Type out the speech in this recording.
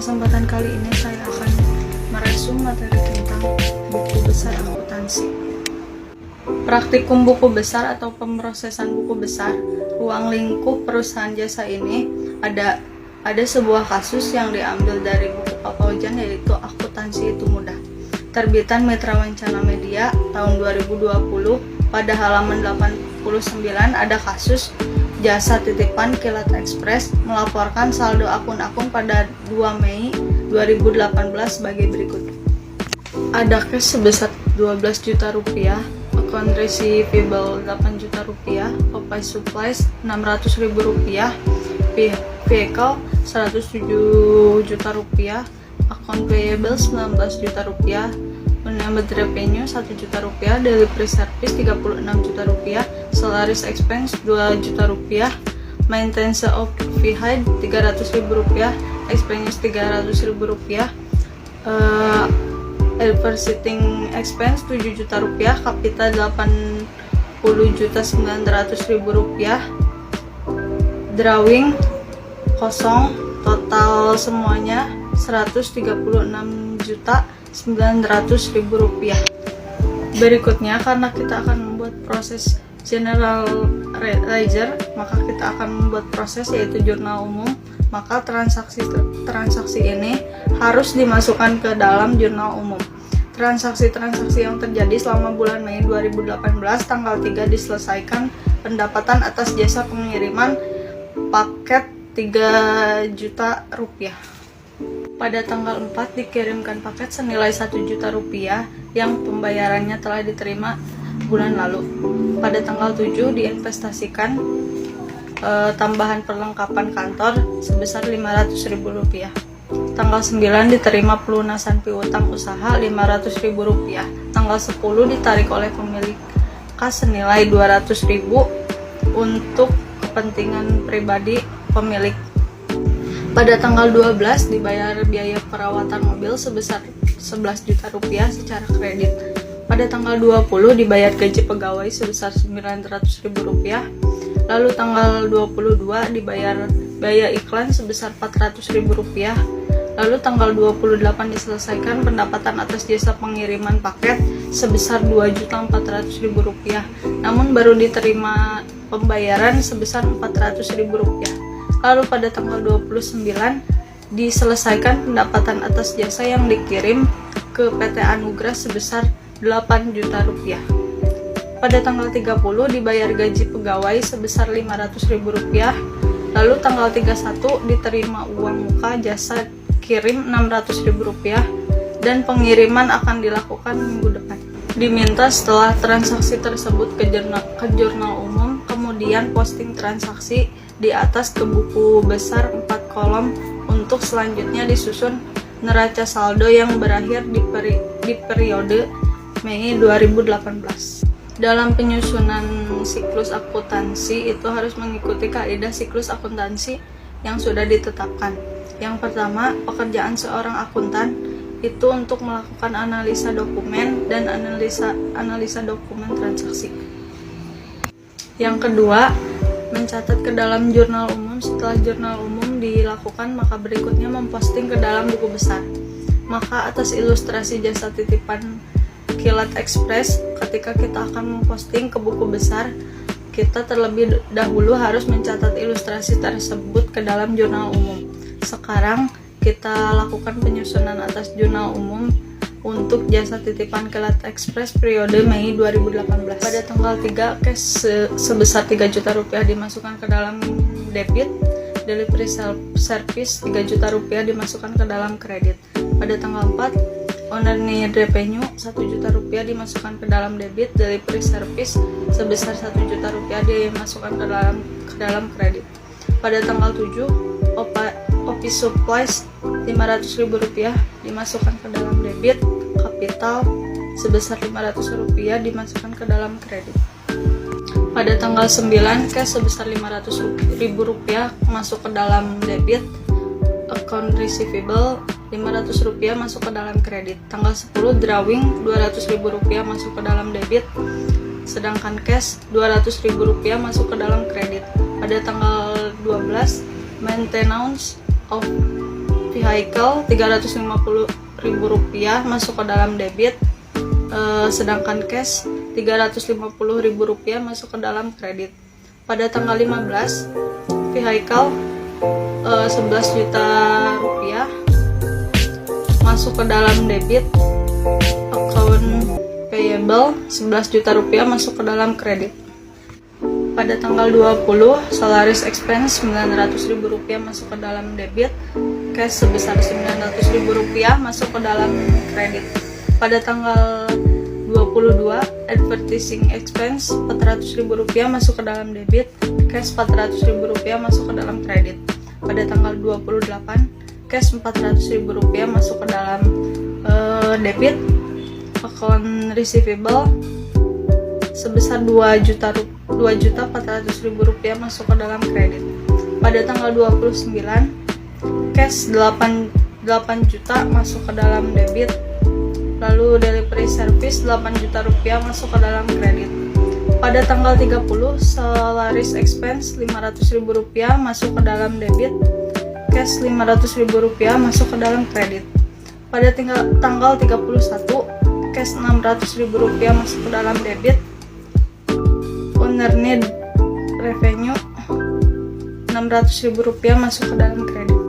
kesempatan kali ini saya akan meresum materi tentang buku besar akuntansi. Praktikum buku besar atau pemrosesan buku besar, ruang lingkup perusahaan jasa ini ada sebuah kasus yang diambil dari buku Pak Fauzan, yaitu Akuntansi Itu Mudah. Terbitan Mitra Wancana Media tahun 2020, pada halaman 89 ada kasus jasa titipan Kilat Express melaporkan saldo akun-akun pada 2 Mei 2018 sebagai berikut. Ada cash sebesar 12 juta rupiah, account receivable 8 juta rupiah, office supplies 600 ribu rupiah, vehicle 107 juta rupiah, account payable 19 juta rupiah, unemployment revenue 1 juta rupiah, delivery service 36 juta rupiah, salaries expense 2 juta rupiah, maintenance of vehicle 300 ribu rupiah, expense 300 ribu rupiah, advertising expense 7 juta rupiah, capital 80 juta 900 ribu rupiah, drawing kosong, total semuanya 136 juta 900 ribu rupiah. Berikutnya, karena kita akan membuat proses general ledger, maka kita akan membuat proses yaitu jurnal umum. Maka transaksi ini harus dimasukkan ke dalam jurnal umum. Transaksi-transaksi yang terjadi selama bulan Mei 2018 tanggal 3 diselesaikan pendapatan atas jasa pengiriman paket 3 juta rupiah. Pada tanggal 4 dikirimkan paket senilai 1 juta rupiah yang pembayarannya telah diterima bulan lalu. Pada tanggal 7 diinvestasikan tambahan perlengkapan kantor sebesar 500 ribu rupiah. Tanggal 9 diterima pelunasan piutang usaha 500 ribu rupiah. Tanggal 10 ditarik oleh pemilik kas senilai 200 ribu untuk kepentingan pribadi pemilik. Pada tanggal 12 dibayar biaya perawatan mobil sebesar 11 juta rupiah secara kredit. Pada tanggal 20 dibayar gaji pegawai sebesar 900 ribu rupiah. Lalu tanggal 22 dibayar biaya iklan sebesar 400 ribu rupiah. Lalu tanggal 28 diselesaikan pendapatan atas jasa pengiriman paket sebesar 2.400.000 rupiah. Namun baru diterima pembayaran sebesar 400 ribu rupiah. Lalu pada tanggal 29 diselesaikan pendapatan atas jasa yang dikirim ke PT Anugrah sebesar 8 juta rupiah. Pada tanggal 30 dibayar gaji pegawai sebesar 500 ribu rupiah. Lalu tanggal 31 diterima uang muka jasa kirim 600 ribu rupiah dan pengiriman akan dilakukan minggu depan. Diminta setelah transaksi tersebut ke jurnal umum, kemudian posting transaksi di atas ke buku besar 4 kolom untuk selanjutnya disusun neraca saldo yang berakhir di periode Mei 2018. Dalam penyusunan siklus akuntansi itu harus mengikuti kaidah siklus akuntansi yang sudah ditetapkan. Yang pertama, pekerjaan seorang akuntan itu untuk melakukan analisa dokumen dan analisa dokumen transaksi. Yang kedua, mencatat ke dalam jurnal umum. Setelah jurnal umum dilakukan, maka berikutnya memposting ke dalam buku besar. Maka atas ilustrasi jasa titipan Kilat Express, ketika kita akan memposting ke buku besar, kita terlebih dahulu harus mencatat ilustrasi tersebut ke dalam jurnal umum. Sekarang kita lakukan penyusunan atas jurnal umum untuk jasa titipan Kilat Express periode Mei 2018. Pada tanggal 3, cash sebesar 3 juta rupiah dimasukkan ke dalam debit, delivery service 3 juta rupiah dimasukkan ke dalam kredit. Pada tanggal 4, owner need revenue 1 juta rupiah dimasukkan ke dalam debit, delivery service sebesar 1 juta rupiah dimasukkan ke dalam kredit. Pada tanggal 7, office supplies 500 ribu rupiah dimasukkan ke dalam debit, kapital sebesar 500 rupiah dimasukkan ke dalam kredit. Pada tanggal 9, cash sebesar 500 ribu rupiah masuk ke dalam debit, account receivable 500 rupiah masuk ke dalam kredit. Tanggal 10, drawing 200 ribu rupiah masuk ke dalam debit, sedangkan cash 200 ribu rupiah masuk ke dalam kredit. Pada tanggal 12, maintenance of vehicle Rp350.000 masuk ke dalam debit, sedangkan cash Rp350.000 masuk ke dalam kredit. Pada tanggal 15, vehicle Rp11 juta masuk ke dalam debit, account payable Rp11 juta masuk ke dalam kredit. Pada tanggal 20, salaries expense Rp900.000 masuk ke dalam debit, cash sebesar Rp900.000 masuk ke dalam kredit. Pada tanggal 22, advertising expense Rp400.000 masuk ke dalam debit, cash Rp400.000 masuk ke dalam kredit. Pada tanggal 28, cash Rp400.000 masuk ke dalam debit, account receivable sebesar Rp2.400.000 masuk ke dalam kredit. Pada tanggal 29, cash 8 juta masuk ke dalam debit, lalu delivery service Rp8 juta masuk ke dalam kredit. Pada tanggal 30, salaries expense Rp500.000 masuk ke dalam debit, cash Rp500.000 masuk ke dalam kredit. Pada tanggal 31, cash Rp600.000 masuk ke dalam debit, owner need revenue Rp600.000 masuk ke dalam kredit.